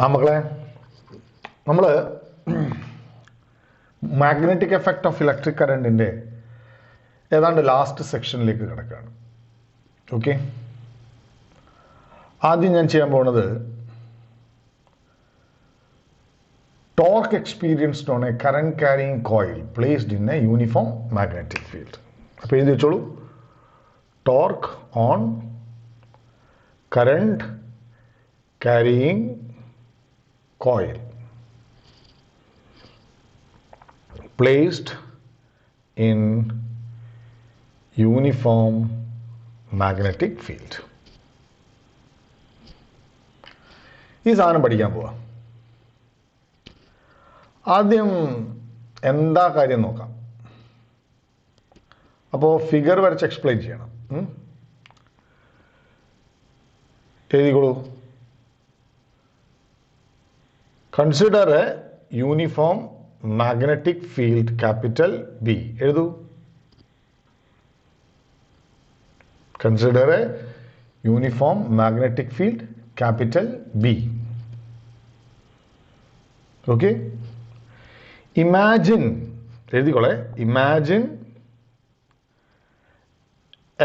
ആ മക്കളെ, നമ്മൾ മാഗ്നറ്റിക് എഫക്റ്റ് ഓഫ് ഇലക്ട്രിക് കറണ്ടിൻ്റെ ഏതാണ്ട് ലാസ്റ്റ് സെക്ഷനിലേക്ക് കിടക്കുകയാണ്. ഓക്കെ, ആദ്യം ഞാൻ ചെയ്യാൻ പോകുന്നത് torque experienced on A current carrying coil placed in A uniform magnetic field. അപ്പോൾ എഴുതി വെച്ചോളൂ, torque on current carrying coil placed in uniform magnetic field. ഈ സാധനം പഠിക്കാൻ പോവാ. ആദ്യം എന്താ കാര്യം നോക്കാം. അപ്പോൾ ഫിഗർ വരച്ച് എക്സ്പ്ലെയിൻ ചെയ്യണം. എഴുതിക്കോളൂ. Consider a uniform magnetic field capital B. എഴുതൂ. Consider a uniform magnetic field capital B. Okay. Imagine, എഴുതിക്കോളെ, imagine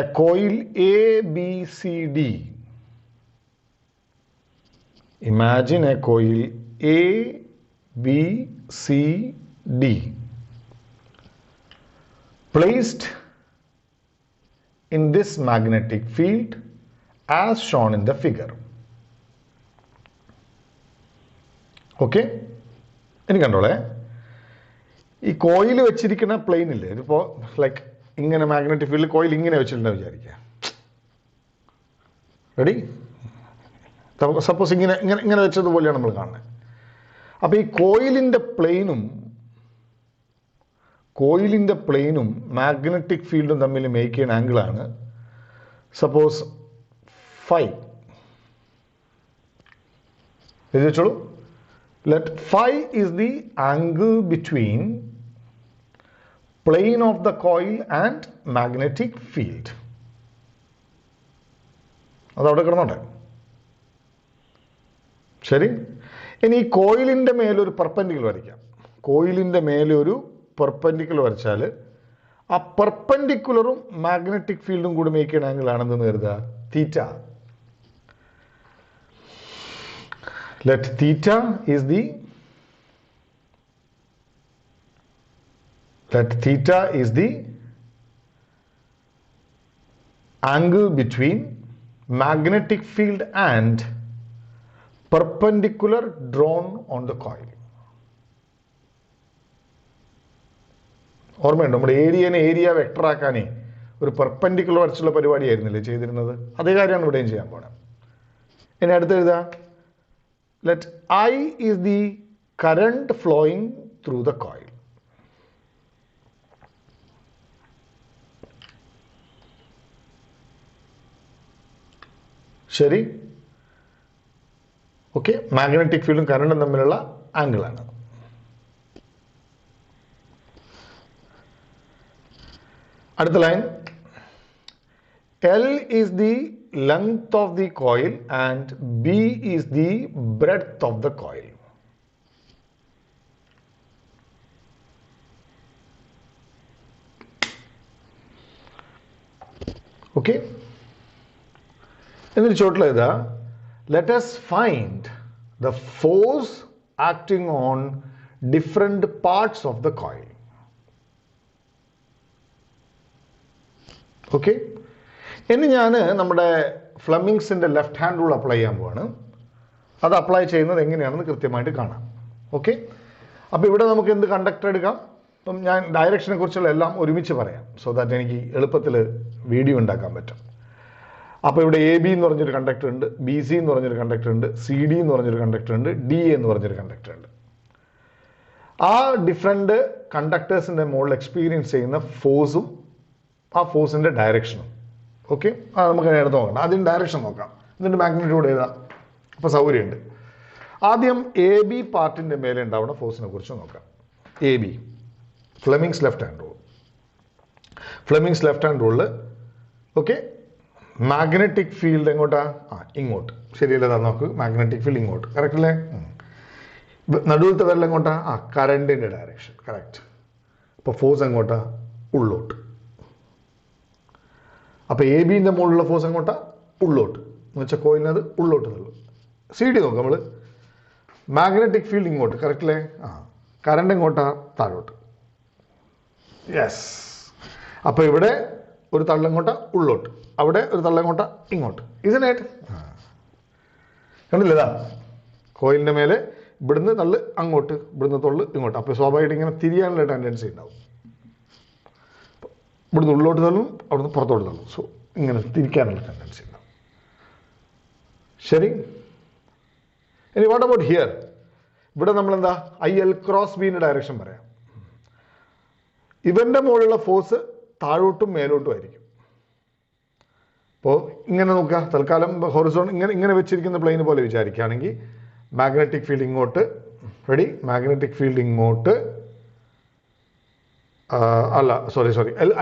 a coil ABCD. Imagine a coil A, B, C, D placed in this magnetic field as shown in the figure. Okay? ഇനി കണ്ടോളെ, ഈ coil വെച്ചിരിക്കുന്ന plain ഇല്ലേ, ഇതിപ്പോൾ like ഇങ്ങനെ magnetic field coil ഇങ്ങനെ വെച്ചിട്ടുണ്ടെന്ന് വിചാരിക്കുക. Ready? Suppose ഇങ്ങനെ ഇങ്ങനെ ഇങ്ങനെ വെച്ചതുപോലെയാണ് നമ്മൾ കാണുന്നത്. അപ്പോൾ ഈ കോയിലിൻ്റെ പ്ലെയിനും മാഗ്നറ്റിക് ഫീൽഡും തമ്മിൽ മേക്ക് ചെയ്യുന്ന ആംഗിളാണ് സപ്പോസ് ഫൈ. എഴുതി വെച്ചോളൂ. Let phi is the angle between plain of the coil and magnetic field. അതവിടെ കിടന്നോട്ടെ. ശരി. ഇനി ഈ കോയിലിൻ്റെ മേലൊരു പെർപെൻഡിക്കുലർ വരയ്ക്കാം. കോയിലിൻ്റെ മേലെ ഒരു പെർപെൻഡിക്കുലർ വരച്ചാൽ ആ പെർപെൻഡിക്കുലറും മാഗ്നറ്റിക് ഫീൽഡും കൂടി മേക്ക് ചെയ്യുന്ന ആംഗിൾ ആണെന്ന് കരുതുക, theta. Let theta is the angle between magnetic field and perpendicular drawn on the coil. ഓർമ്മയുണ്ട്, നമ്മുടെ ഏരിയ വെക്ടർ ആക്കാനേ ഒരു പെർപെൻഡിക്കുലർ വരച്ചുള്ള പരിപാടിയായിരുന്നില്ലേ ചെയ്തിരുന്നത്? അതേ കാര്യമാണ് ഇവിടെയും ചെയ്യാൻ പോണത്. ഇനി അടുത്ത് എഴുതാം. Let I is the current flowing through the coil. ശരി. ഓക്കെ, മാഗ്നറ്റിക് ഫീൽഡും കറണ്ടും തമ്മിലുള്ള ആംഗിളാണ്. അടുത്ത line. L is the length of the coil and B is the breadth of the coil. Okay, എന്നിട്ട് ചോട്ടിൽ എഴുതാ, let us find the force acting on different parts of the coil. Okay, ഇനി ഞാൻ നമ്മുടെ ഫ്ലെമിങ്സിൻ്റെ ലെഫ്റ്റ് ഹാൻഡ് റൂൾ അപ്ലൈ ചെയ്യാൻ പോവാണ്. അത് apply ചെയ്യുന്നത് എങ്ങനെയാണെന്ന് കൃത്യമായിട്ട് കാണാം. ഓക്കെ, അപ്പോൾ ഇവിടെ നമുക്ക് എന്ത് കണ്ടക്ടർ എടുക്കാം? അപ്പം ഞാൻ ഡയറക്ഷനെ കുറിച്ചുള്ള എല്ലാം ഒരുമിച്ച് പറയാം, സോ ദാറ്റ് എനിക്ക് എളുപ്പത്തിൽ വീഡിയോ ഉണ്ടാക്കാൻ പറ്റും. അപ്പോൾ ഇവിടെ AB എന്ന് പറഞ്ഞൊരു കണ്ടക്ടർ ഉണ്ട്, BC എന്ന് പറഞ്ഞൊരു കണ്ടക്ടർ ഉണ്ട്, CD എന്ന് പറഞ്ഞൊരു കണ്ടക്ടർ ഉണ്ട്, DA എന്ന് പറഞ്ഞൊരു കണ്ടക്ടർ ഉണ്ട്. ആ ഡിഫറെൻ്റ് കണ്ടക്ടേഴ്സിൻ്റെ മുകളിൽ എക്സ്പീരിയൻസ് ചെയ്യുന്ന ഫോഴ്സും ആ ഫോഴ്സിൻ്റെ ഡയറക്ഷനും. ഓക്കെ, അത് നമുക്ക് നേരത്തെ നോക്കണം. ആദ്യം ഡയറക്ഷൻ നോക്കാം, എന്നിട്ട് മാഗ്നിറ്റ്യൂഡ് എഴുതാം. അപ്പോൾ സൗകര്യമുണ്ട്. ആദ്യം AB പാർട്ടിൻ്റെ മേലെ ഉണ്ടാവുന്ന ഫോഴ്സിനെ കുറിച്ച് നോക്കാം. AB, Fleming's left hand rule. Fleming's left hand റൂളിൽ ഓക്കെ മാഗ്നറ്റിക് ഫീൽഡ് എങ്ങോട്ടാ? ഇങ്ങോട്ട്. ശരിയല്ലേ? നോക്ക്, മാഗ്നറ്റിക് ഫീൽഡ് ഇങ്ങോട്ട്. കറക്റ്റ് അല്ലേ? നടുവിലത്തെ വിരൽ എങ്ങോട്ടാ? കറണ്ടിൻ്റെ ഡയറക്ഷൻ. കറക്റ്റ്. അപ്പോൾ ഫോഴ്സ് എങ്ങോട്ടാ? ഉള്ളോട്ട്. അപ്പോൾ എ ബിൻ്റെ മുകളിലുള്ള ഫോഴ്സ് എങ്ങോട്ടാ? ഉള്ളോട്ട്. എന്ന് വെച്ചാൽ കോയിലിനത് ഉള്ളോട്ട് തള്ളു. സി ഡി നോക്കാം നമ്മൾ. മാഗ്നറ്റിക് ഫീൽഡ് ഇങ്ങോട്ട്. കറക്റ്റ് അല്ലേ? കറണ്ട് എങ്ങോട്ടാ? താഴോട്ട്. യെസ്. അപ്പോൾ ഇവിടെ ഒരു തള്ളെങ്ങോട്ടാ? ഉള്ളോട്ട്. അവിടെ ഒരു തള്ളെങ്ങോട്ടാ? ഇങ്ങോട്ട്. ഇതിനായിട്ട് കണ്ടില്ലേ? കോയിലിൻ്റെ മേലെ ഇവിടുന്ന് തള്ളു അങ്ങോട്ട്, ഇവിടുന്ന് തൊള്ളു ഇങ്ങോട്ട്. അപ്പോൾ സ്വാഭാവികമായിട്ട് ഇങ്ങനെ തിരിയാനുള്ള ടെൻഡൻസി ഉണ്ടാവും. ഇവിടുന്ന് ഉള്ളോട്ട് തള്ളും, അവിടുന്ന് പുറത്തോട്ട് തള്ളും. സോ ഇങ്ങനെ തിരിക്കാനുള്ള ടെൻഡൻസി ഉണ്ടാവും. ശരി. ഇനി വാട്ട് അബൌട്ട് ഹിയർ? ഇവിടെ നമ്മളെന്താ? IL ക്രോസ് ബിന്റെ ഡയറക്ഷൻ പറയാം. ഇവന്റെ മുകളിലുള്ള ഫോഴ്സ് താഴോട്ടും മേലോട്ടും ആയിരിക്കും. അപ്പോൾ ഇങ്ങനെ നോക്കുക. തൽക്കാലം ഹൊറിസോൺ ഇങ്ങനെ വെച്ചിരിക്കുന്ന പ്ലെയിൻ പോലെ വിചാരിക്കുകയാണെങ്കിൽ മാഗ്നറ്റിക് ഫീൽഡ് ഇങ്ങോട്ട്. റെഡി? മാഗ്നറ്റിക് ഫീൽഡ് ഇങ്ങോട്ട്. അല്ല, സോറി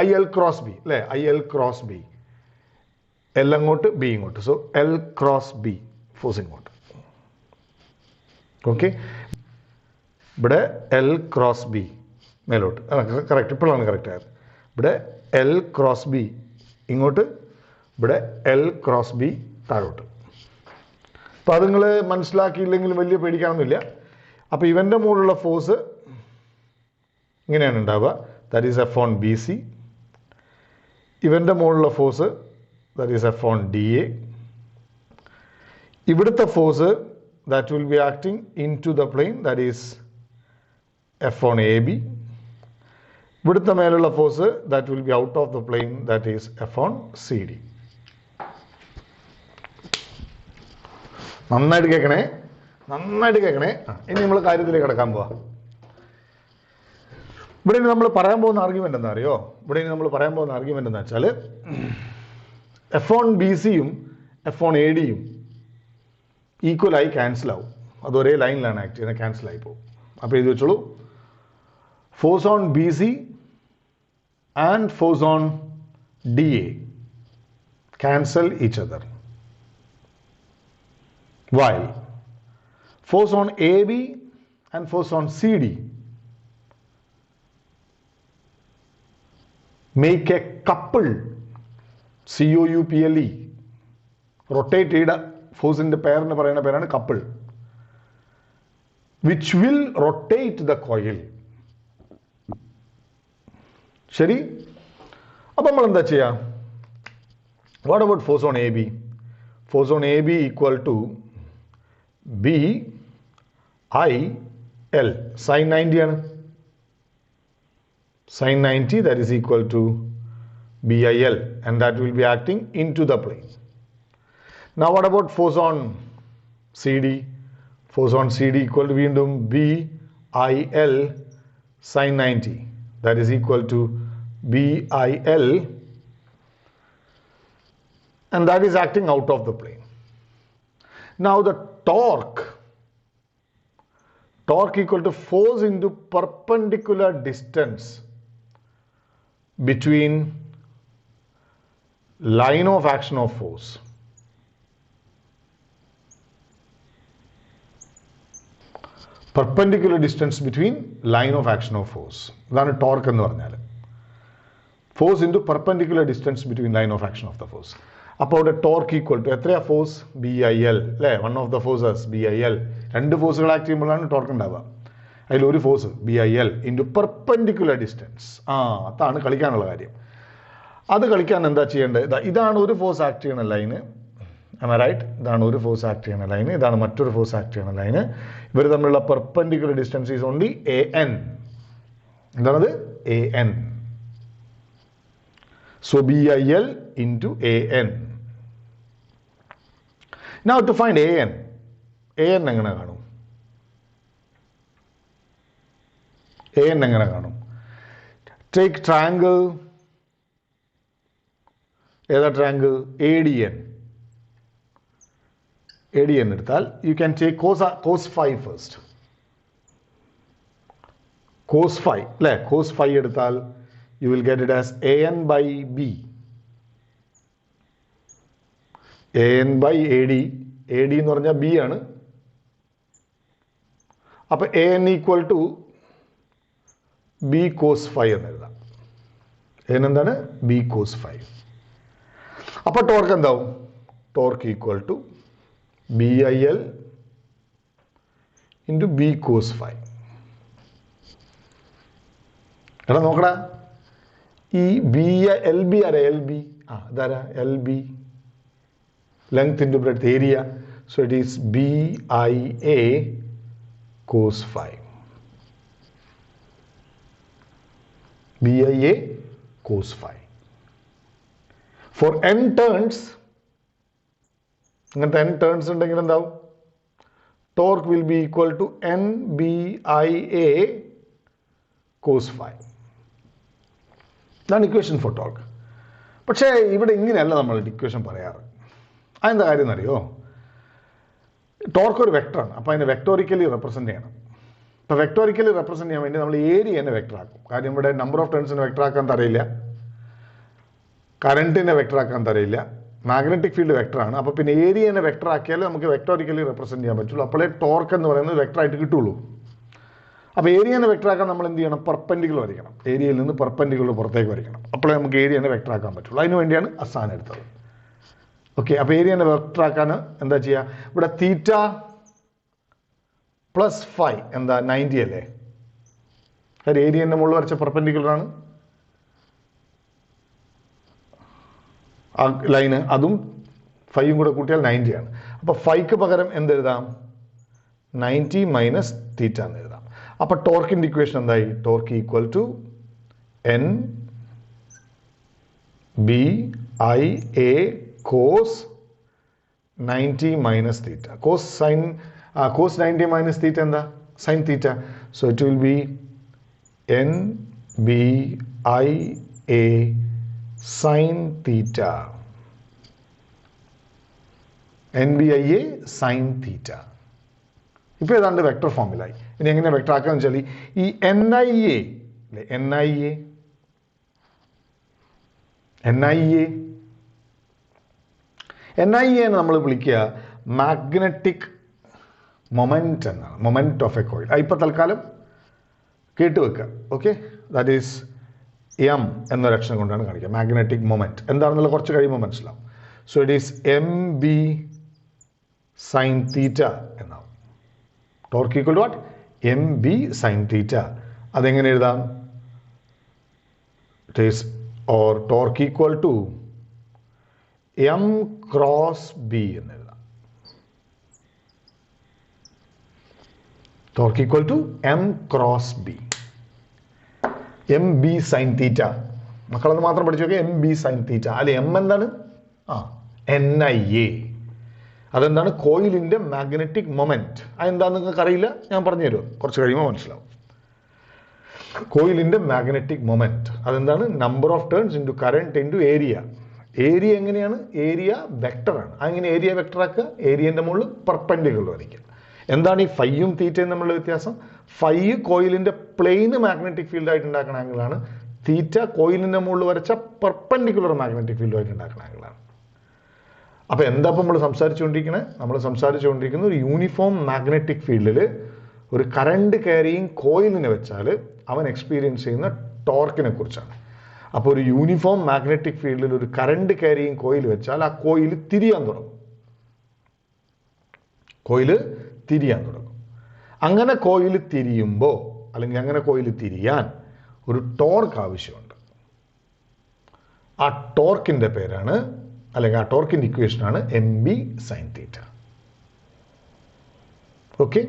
IL ക്രോസ് ബി അല്ലേ? IL cross B. എൽ അങ്ങോട്ട്, ബി ഇങ്ങോട്ട്. So L cross B force ഇങ്ങോട്ട്. ഓക്കെ. ഇവിടെ L ക്രോസ് ബി മേലോട്ട്. കറക്റ്റ്. ഇപ്പോഴാണ് കറക്റ്റ് ആയത്. ഇവിടെ L ക്രോസ് ബി ഇങ്ങോട്ട്, ഇവിടെ L ക്രോസ് ബി താഴോട്ട്. അപ്പോൾ അത് നിങ്ങൾ മനസ്സിലാക്കിയില്ലെങ്കിൽ വലിയ പേടിക്കാനൊന്നുമില്ല. അപ്പോൾ ഇവൻ്റെ മുകളിലുള്ള ഫോഴ്സ് ഇങ്ങനെയാണ് ഉണ്ടാവുക. That is F on BC. ഇവൻ്റെ മുകളിലുള്ള force that is F on DA. ഇവിടുത്തെ force that will be acting into the plane, that is F on AB. ഇവിടുത്തെ മേലുള്ള force that will be out of the plane, that is F on CD. നന്നായിട്ട് കേൾക്കണേ. ഇനി നമ്മൾ കാര്യത്തിലേക്ക് കിടക്കാൻ പോവാം. ഇവിടെ നമ്മൾ പറയാൻ പോകുന്ന ആർഗ്യുമെന്റ് എന്താ അറിയോ? എന്താ വെച്ചാൽ F on BCയും F on ADയും ഈക്വലായി ക്യാൻസൽ ആവും. അത് ഒരേ ലൈനിലാണ് ആക്ട് ചെയ്യുന്നത്. ക്യാൻസൽ ആയി പോകും. അപ്പോൾ എഴുതി വെച്ചോളൂ. Force on BC and force on DA cancel each other. While force on AB and force on CD make a couple, COUPLE, rotate ചെയ്ത ഫോഴ്സിന്റെ പേരിന് പറയുന്ന പേരാണ് couple, which will rotate the coil. ശരി. അപ്പം നമ്മൾ എന്താ ചെയ്യാം? What about force on AB? Force on AB equal to BIL. Sin 90 ആണ്. Sin 90, that is equal to BIL, and that will be acting into the plane. Now what about force on CD? Force on CD equal to വീണ്ടും BIL sin 90, that is equal to BIL, and that is acting out of the plane. Now the torque equal to force into perpendicular distance between line of action of force. Perpendicular distance between line of action of force. ഇതാണ് torque എന്ന് പറഞ്ഞാൽ. Force into perpendicular distance between line of action of the force. അപ്പോൾ അവിടെ torque equal to എത്രയാ? Force BIL അല്ലേ? One of the forces BIL. രണ്ട് ഫോഴ്സുകൾ act ചെയ്യുമ്പോഴാണ് ടോർക്ക് ഉണ്ടാവുക. അതിലൊരു force BIL into perpendicular distance. അതാണ് കളിക്കാനുള്ള കാര്യം. അത് കളിക്കാൻ എന്താ ചെയ്യേണ്ടത്? ഇതാണ് ഒരു ഫോഴ്സ് ആക്ട് ചെയ്യുന്ന ലൈന്. റൈറ്റ്? ഇതാണ് ഒരു ഫോഴ്സ് ആക്ട് ചെയ്യുന്ന ലൈന്, ഇതാണ് മറ്റൊരു ഫോഴ്സ് ആക്ട് ചെയ്യുന്ന ലൈന്. ഇവർ തമ്മിലുള്ള perpendicular distance is only AN. എന്താണത്? AN. So BIL into AN. Now to find AN എങ്ങനെ കാണും? AN എങ്ങനെ കാണും? Take triangle. ഏതാ ട്രയാങ്കിൾ? ADN എടുത്താൽ you can take cos phi first. Cos phi അല്ലേ? Cos phi എടുത്താൽ you will get it as AN by B. AN by AD. AD എന്ന് പറഞ്ഞാൽ B ആണ്. അപ്പോൾ AN equal to B cos phi എന്ന് എഴുതാം. AN എന്താണ്? B cos phi. അപ്പോൾ ടോർക്ക് എന്താവും? Torque equal to BIL into B cos phi. എടാ നോക്കടാ, ഈ LB ആരാ? LB ഇതാരാ? LB length into breadth, area. So it is BIA cos phi. BIA cos phi. For n turns, അങ്ങനത്തെ n turns ഉണ്ടെങ്കിൽ എന്താവും? Torque will be equal to NBIA cos phi. ഇതാണ് equation for torque. പക്ഷേ ഇവിടെ ഇങ്ങനെയല്ല നമ്മൾ equation പറയാറ്. അതെന്താ കാര്യം എന്നറിയോ? ടോർക്ക് ഒരു വെക്ടറാണ്. അപ്പോൾ അതിനെ വെക്ടോറിക്കലി റെപ്രസെൻറ്റ് ചെയ്യണം. അപ്പോൾ വെക്ടോറിക്കലി റെപ്രസെൻറ്റ് ചെയ്യാൻ വേണ്ടി നമ്മൾ ഏരിയനെ വെക്ടറാക്കും. കാര്യം ഇവിടെ നമ്പർ ഓഫ് ടേൺസിനെ വെക്ടറാക്കാൻ തരയില്ല, കറണ്ടിനെ വെക്ടറാക്കാൻ തരയില്ല, മാഗ്നറ്റിക് ഫീൽഡ് വെക്ടറാണ്. അപ്പോൾ പിന്നെ ഏരിയനെ വെക്ടറാക്കിയാലേ നമുക്ക് വെക്ടോറിക്കലി റെപ്രസെൻറ്റ് ചെയ്യാൻ പറ്റുള്ളൂ. അപ്പോഴേ ടോർക്ക് എന്ന് പറയുന്നത് വെക്ടറായിട്ട് കിട്ടുള്ളൂ. അപ്പോൾ ഏരിയനെ വെക്ടറാക്കാൻ നമ്മൾ എന്ത് ചെയ്യണം? പെർപെൻഡിക്കുലർ വരയ്ക്കണം. ഏരിയയിൽ നിന്ന് പെർപെൻഡിക്കുലർ പുറത്തേക്ക് വരയ്ക്കണം. അപ്പോഴേ നമുക്ക് ഏരിയനെ വെക്ടറാക്കാൻ പറ്റുള്ളൂ. അതിന് വേണ്ടിയാണ് അസാൻ എടുത്തത്. ഓക്കെ, അപ്പോൾ ഏരിയനെ വെക്ടറാക്കാൻ എന്താ ചെയ്യുക? ഇവിടെ തീറ്റ പ്ലസ് ഫൈ എന്താ? 90 അല്ലേ? കാര്യം ഏരിയൻ്റെ മുകളിൽ വരച്ച പെർപെൻഡിക്കുലറാണ് ആ ലൈന്, അതും ഫൈയും കൂടെ കൂട്ടിയാൽ 90 ആണ്. അപ്പോൾ ഫൈക്ക് പകരം എന്തെഴുതാം? 90 മൈനസ് തീറ്റ എന്ന് എഴുതാം. അപ്പോൾ ടോർക്കിൻ്റെ ഇക്വേഷൻ എന്തായി? Torque equal to NBIA cos 90 minus theta. cos 90 minus theta എന്താ? Sine theta. So it will be NBIA sine theta. NBIA sine theta. ഇപ്പോൾ ഏതാണ്ട് വെക്ടർ ഫോമിലായി. ഇനി എങ്ങനെ വെക്ടർ ആക്കാന്ന് വെച്ചാൽ ഈ NIA അല്ലേ, NIA നമ്മൾ വിളിക്കുക മാഗ്നറ്റിക് മൊമെന്റ് എന്നാണ്. Moment of A coil. ഇപ്പോൾ തൽക്കാലം കേട്ടുവെക്കുക. ഓക്കെ, ദാറ്റ് ഈസ് M എന്നൊരു അക്ഷരം കൊണ്ടാണ് കാണിക്കുക. മാഗ്നറ്റിക് മൊമെന്റ് എന്താണെന്നുള്ള കുറച്ച് കഴിയുമ്പോൾ മനസ്സിലാവും. So it is MB sine theta എന്നാവും. Torque equal to what? MB sine theta. അതെങ്ങനെ എഴുതാം? It is or torque equal to M cross B എന്ന് എഴുതാം. Torque equal to M cross B. MB sine theta. മക്കളൊന്ന് മാത്രം പഠിച്ചു നോക്കിയാൽ MB sine തീറ്റ. അല്ലെ M എന്താണ്? NIA. അതെന്താണ്? കോയിലിൻ്റെ മാഗ്നറ്റിക് മൊമെന്റ്. അതെന്താണെന്ന് നിങ്ങൾക്ക് അറിയില്ല, ഞാൻ പറഞ്ഞു തരുമോ? കുറച്ച് കഴിയുമ്പോൾ മനസ്സിലാവും. കോയിലിൻ്റെ മാഗ്നറ്റിക് മൊമെന്റ് അതെന്താണ്? Number of turns into current into area. Area എങ്ങനെയാണ്? ഏരിയ വെക്ടറാണ്. അങ്ങനെ ഏരിയ വെക്ടറാക്കുക. ഏരിയൻ്റെ മുകളിൽ പെർപെൻഡിക്കുലർ വരയ്ക്കുക. എന്താണ് ഈ ഫൈയും തീറ്റയും തമ്മിലുള്ള വ്യത്യാസം? ഫൈ കോയിലിൻ്റെ പ്ലെയിന് മാഗ്നറ്റിക് ഫീൽഡായിട്ട് ഉണ്ടാക്കുന്ന ആംഗിളാണ്. തീറ്റ കോയിലിൻ്റെ മുകളിൽ വരച്ച പെർപെൻഡിക്കുലർ മാഗ്നറ്റിക് ഫീൽഡുമായിട്ട് ഉണ്ടാക്കുന്ന ആംഗിളാണ്. അപ്പോൾ എന്താ ഇപ്പോൾ നമ്മൾ സംസാരിച്ചുകൊണ്ടിരിക്കുന്നത്? നമ്മൾ സംസാരിച്ചുകൊണ്ടിരിക്കുന്ന ഒരു യൂണിഫോം മാഗ്നറ്റിക് ഫീൽഡിൽ ഒരു കറണ്ട് ക്യാരിയിങ് കോയിലിനെ വെച്ചാൽ അവൻ എക്സ്പീരിയൻസ് ചെയ്യുന്ന ടോർക്കിനെ കുറിച്ചാണ്. അപ്പോൾ ഒരു യൂണിഫോം മാഗ്നറ്റിക് ഫീൽഡിൽ ഒരു കറണ്ട് ക്യാരിയിങ് കോയിൽ വെച്ചാൽ ആ കോയിൽ തിരിയാൻ തുടങ്ങും. അങ്ങനെ കോയിൽ തിരിയുമ്പോൾ, അല്ലെങ്കിൽ അങ്ങനെ കോയിൽ തിരിയാൻ ഒരു ടോർക്ക് ആവശ്യമുണ്ട്. ആ ടോർക്കിൻ്റെ പേരാണ്, അല്ലെങ്കിൽ ആ ടോർക്കിൻ്റെ ഇക്വേഷനാണ് MB സൈൻ തീറ്റ. ഓക്കെ,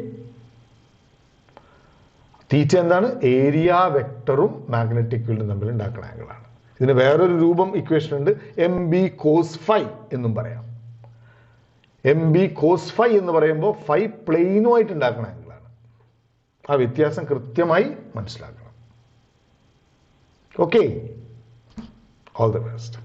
തീറ്റ എന്താണ്? ഏരിയ വെക്ടറും മാഗ്നറ്റിക് ഫീൽഡും തമ്മിൽ ഉണ്ടാക്കുന്ന ആംഗിളാണ്. ഇതിന് വേറൊരു രൂപം ഇക്വേഷൻ ഉണ്ട്, MB cos phi എന്നും പറയാം. MB cos phi എന്ന് പറയുമ്പോൾ ഫൈ പ്ലെയിനുമായിട്ട് ഉണ്ടാക്കുന്ന ആംഗിളാണ്. ആ വ്യത്യാസം കൃത്യമായി മനസ്സിലാക്കണം. Okay, all the best.